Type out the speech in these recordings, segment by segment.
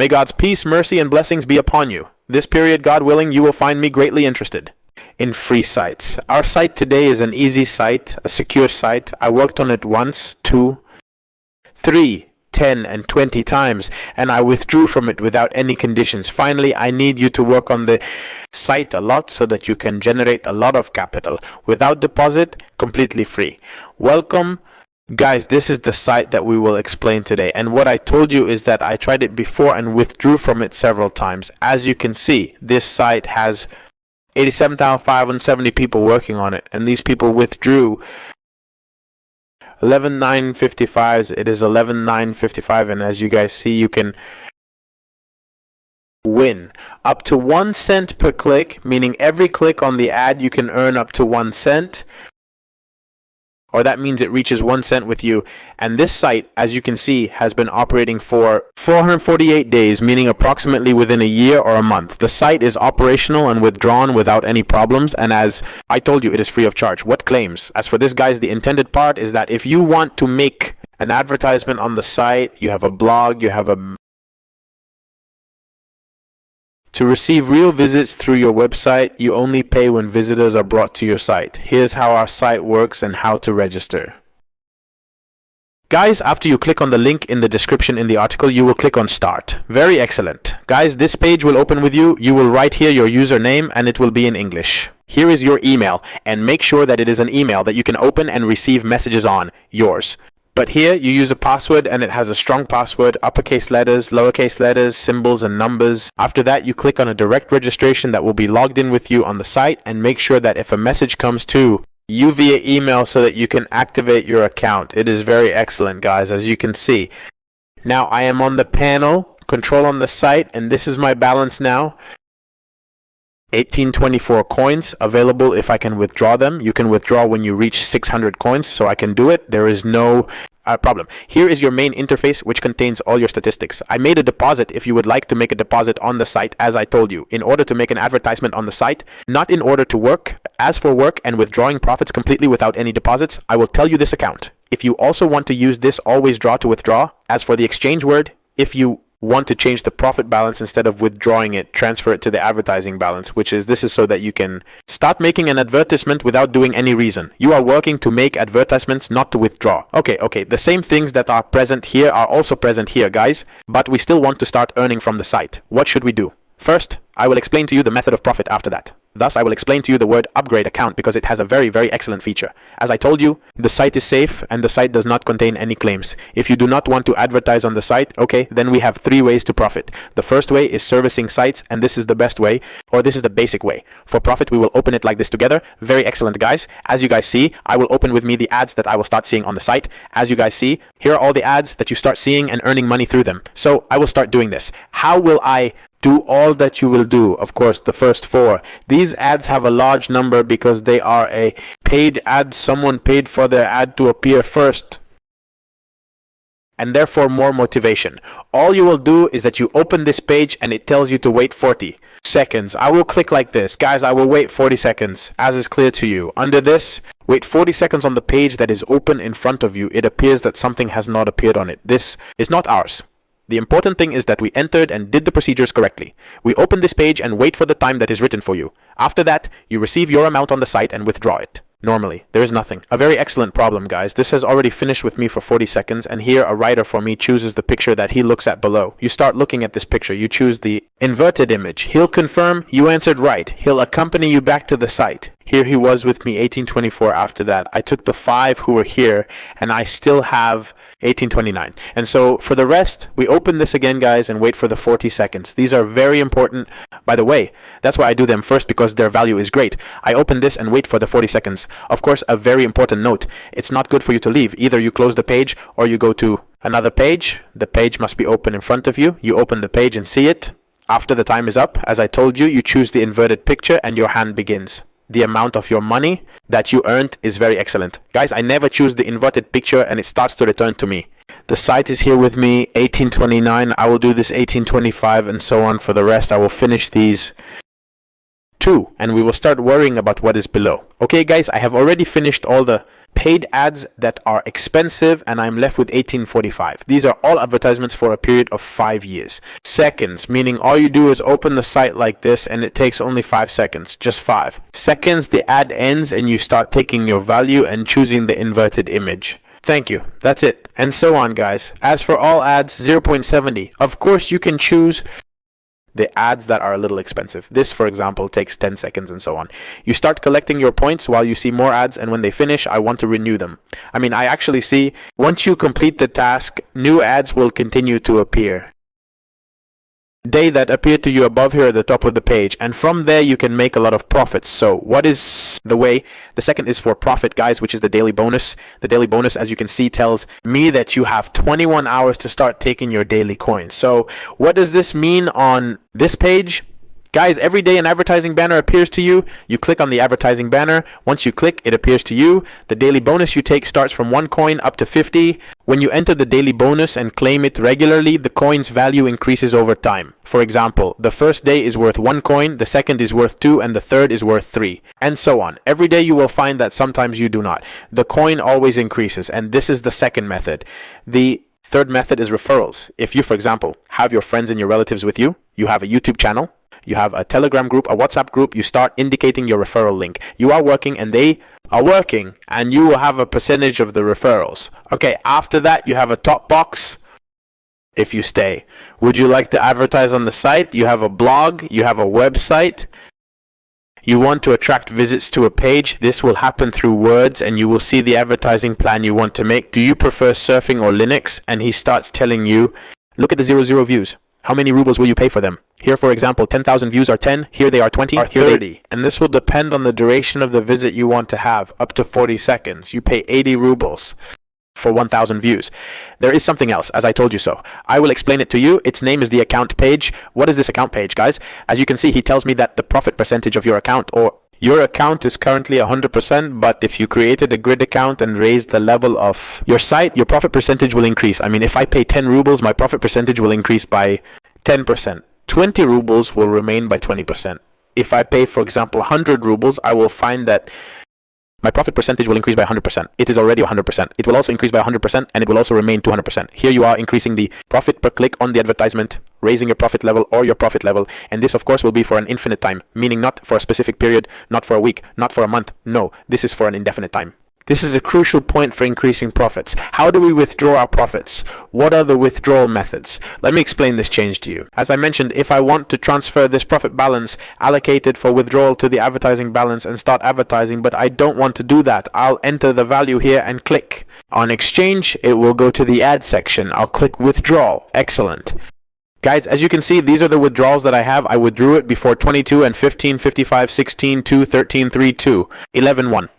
May God's peace, mercy, and blessings be upon you. This period, God willing, you will find me greatly interested in free sites. Our site today is an easy site, a secure site. I worked on it once, 2, 3, 10, and 20 times, and I withdrew from it without any conditions. Finally, I need you to work on the site a lot so that you can generate a lot of capital without deposit, completely free. Welcome. Guys, this is the site that we will explain today, and what I told you is that I tried it before and withdrew from it several times. As you can see, this site has 87,570 people working on it, and these people withdrew 11,955. It is 11,955, and as you guys see, you can win up to 1 cent per click, meaning every click on the ad you can earn up to 1 cent, or that means it reaches 1 cent with you. And this site, as you can see, has been operating for 448 days, meaning approximately within a year or a month. The site is operational and withdrawn without any problems, and as I told you, it is free of charge. What claims? As for this, guys, the intended part is that if you want to make an advertisement on the site, you have a blog, you have to receive real visits through your website, you only pay when visitors are brought to your site. Here's how our site works and how to register. Guys, after you click on the link in the description in the article, you will click on Start. Very excellent. Guys, this page will open with you. You will write here your username and it will be in English. Here is your email, and make sure that it is an email that you can open and receive messages on, yours. But here you use a password, and it has a strong password, uppercase letters, lowercase letters, symbols, and numbers. After that, you click on a direct registration that will be logged in with you on the site, and make sure that if a message comes to you via email so that you can activate your account. It is very excellent, guys, as you can see. Now I am on the panel, control on the site, and this is my balance now. 1824 coins available if I can withdraw them. You can withdraw when you reach 600 coins, so I can do it. There is no problem. Here is your main interface, which contains all your statistics. I made a deposit if you would like to make a deposit on the site, as I told you, in order to make an advertisement on the site, not in order to work. As for work and withdrawing profits completely without any deposits, I will tell you this account. If you also want to use this always draw to withdraw, as for the exchange word, if you want to change the profit balance, instead of withdrawing it, transfer it to the advertising balance, this is so that you can start making an advertisement without doing any reason. You are working to make advertisements, not to withdraw. Okay, the same things that are present here are also present here, guys, but we still want to start earning from the site. What should we do? First, I will explain to you the method of profit after that. Thus, I will explain to you the word upgrade account because it has a very, very excellent feature. As I told you, the site is safe and the site does not contain any claims. If you do not want to advertise on the site, okay, then we have 3 ways to profit. The first way is servicing sites, and this is the best way, or this is the basic way. For profit, we will open it like this together. Very excellent, guys. As you guys see, I will open with me the ads that I will start seeing on the site. As you guys see, here are all the ads that you start seeing and earning money through them. So I will start doing this. How will I do all that you will do? Of course, the first 4. These ads have a large number because they are a paid ad. Someone paid for their ad to appear first, and therefore more motivation. All you will do is that you open this page and it tells you to wait 40 seconds. I will click like this. Guys, I will wait 40 seconds, as is clear to you. Under this, wait 40 seconds on the page that is open in front of you. It appears that something has not appeared on it. This is not ours. The important thing is that we entered and did the procedures correctly. We open this page and wait for the time that is written for you. After that, you receive your amount on the site and withdraw it. Normally, there is nothing. A very excellent problem, guys. This has already finished with me for 40 seconds, and here a writer for me chooses the picture that he looks at below. You start looking at this picture. You choose the inverted image. He'll confirm you answered right. He'll accompany you back to the site. Here he was with me, 1824 after that. I took the 5 who were here, and I still have 1829. And so for the rest, we open this again, guys, and wait for the 40 seconds. These are very important. By the way, that's why I do them first, because their value is great. I open this and wait for the 40 seconds. Of course, a very important note. It's not good for you to leave. Either you close the page or you go to another page. The page must be open in front of you. You open the page and see it. After the time is up, as I told you, you choose the inverted picture and your hand begins. The amount of your money that you earned is very excellent. Guys, I never choose the inverted picture and it starts to return to me. The site is here with me, 1829. I will do this 1825 and so on. For the rest, I will finish these 2 and we will start worrying about what is below. Okay, guys, I have already finished all the paid ads that are expensive, and I'm left with 1845. These are all advertisements for a period of 5 years. Seconds, meaning all you do is open the site like this and it takes only 5 seconds, just 5 seconds. The ad ends and you start taking your value and choosing the inverted image. Thank you. That's it. And so on, guys. As for all ads, 0.70. Of course, you can choose the ads that are a little expensive. This, for example, takes 10 seconds and so on. You start collecting your points while you see more ads, and when they finish, I want to renew them. I actually see once you complete the task, new ads will continue to appear. They that appear to you above here at the top of the page, and from there you can make a lot of profits. So what is the way? The second is for profit, guys, which is the daily bonus. The daily bonus, as you can see, tells me that you have 21 hours to start taking your daily coins. So what does this mean on this page? Guys, every day an advertising banner appears to you. You click on the advertising banner. Once you click, it appears to you. The daily bonus you take starts from 1 coin up to 50. When you enter the daily bonus and claim it regularly, the coin's value increases over time. For example, the first day is worth 1 coin, the second is worth 2, and the third is worth 3, and so on. Every day you will find that sometimes you do not. The coin always increases, and this is the second method. The third method is referrals. If you, for example, have your friends and your relatives with you, you have a YouTube channel, you have a Telegram group, a WhatsApp group, you start indicating your referral link. You are working and they are working, and you will have a percentage of the referrals. Okay, after that you have a top box if you stay. Would you like to advertise on the site? You have a blog, you have a website. You want to attract visits to a page. This will happen through words, and you will see the advertising plan you want to make. Do you prefer surfing or Linux? And he starts telling you, look at the 0 views. How many rubles will you pay for them? Here, for example, 10,000 views are 10. Here they are 20. Here 30. And this will depend on the duration of the visit you want to have, up to 40 seconds. You pay 80 rubles for 1,000 views. There is something else, as I told you so. I will explain it to you. Its name is the account page. What is this account page, guys? As you can see, he tells me that the profit percentage of your account, or your account, is currently 100%, but if you created a grid account and raised the level of your site, your profit percentage will increase. If I pay 10 rubles, my profit percentage will increase by 10%. 20 rubles will remain by 20%. If I pay, for example, 100 rubles, I will find that my profit percentage will increase by 100%. It is already 100%. It will also increase by 100%, and it will also remain 200%. Here you are increasing the profit per click on the advertisement, raising your profit level or your profit level, and this of course will be for an infinite time, meaning not for a specific period, not for a week, not for a month. No, this is for an indefinite time. This is a crucial point for increasing profits. How do we withdraw our profits? What are the withdrawal methods? Let me explain this change to you. As I mentioned, if I want to transfer this profit balance allocated for withdrawal to the advertising balance and start advertising, but I don't want to do that, I'll enter the value here and click. On exchange, it will go to the ad section. I'll click withdrawal. Excellent. Guys, as you can see, these are the withdrawals that I have. I withdrew it before 22 and 15, 55, 16, 2, 13, 3, 2, 11, 1.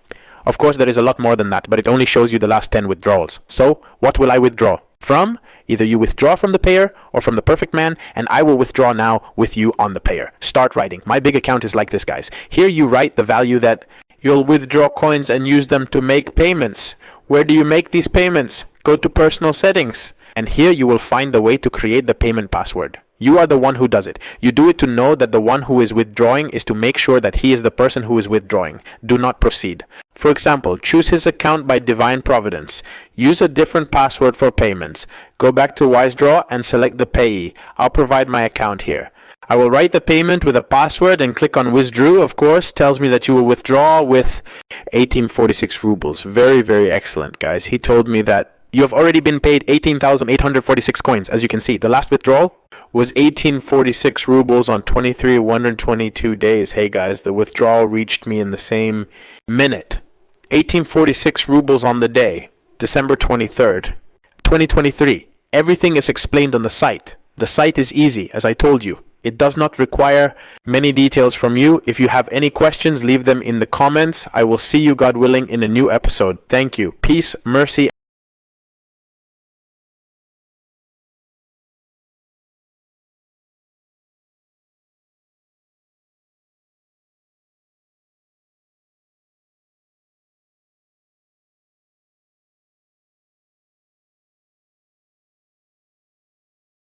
Of course, there is a lot more than that, but it only shows you the last 10 withdrawals. So, what will I withdraw from? Either you withdraw from the payer or from the perfect man, and I will withdraw now with you on the payer. Start writing. My big account is like this, guys. Here you write the value that you'll withdraw coins and use them to make payments. Where do you make these payments? Go to personal settings. And here you will find the way to create the payment password. You are the one who does it. You do it to know that the one who is withdrawing is to make sure that he is the person who is withdrawing. Do not proceed. For example, choose his account by divine providence. Use a different password for payments. Go back to WiseDraw and select the payee. I'll provide my account here. I will write the payment with a password and click on withdraw. Of course, tells me that you will withdraw with 1846 rubles. Very, very excellent, guys. He told me that you have already been paid 18,846 coins. As you can see, the last withdrawal was 1846 rubles on 122 days. Hey guys, the withdrawal reached me in the same minute. 1846 rubles on the day, December 23rd, 2023. Everything is explained on the site. The site is easy, as I told you. It does not require many details from you. If you have any questions, leave them in the comments. I will see you, God willing, in a new episode. Thank you. Peace, mercy.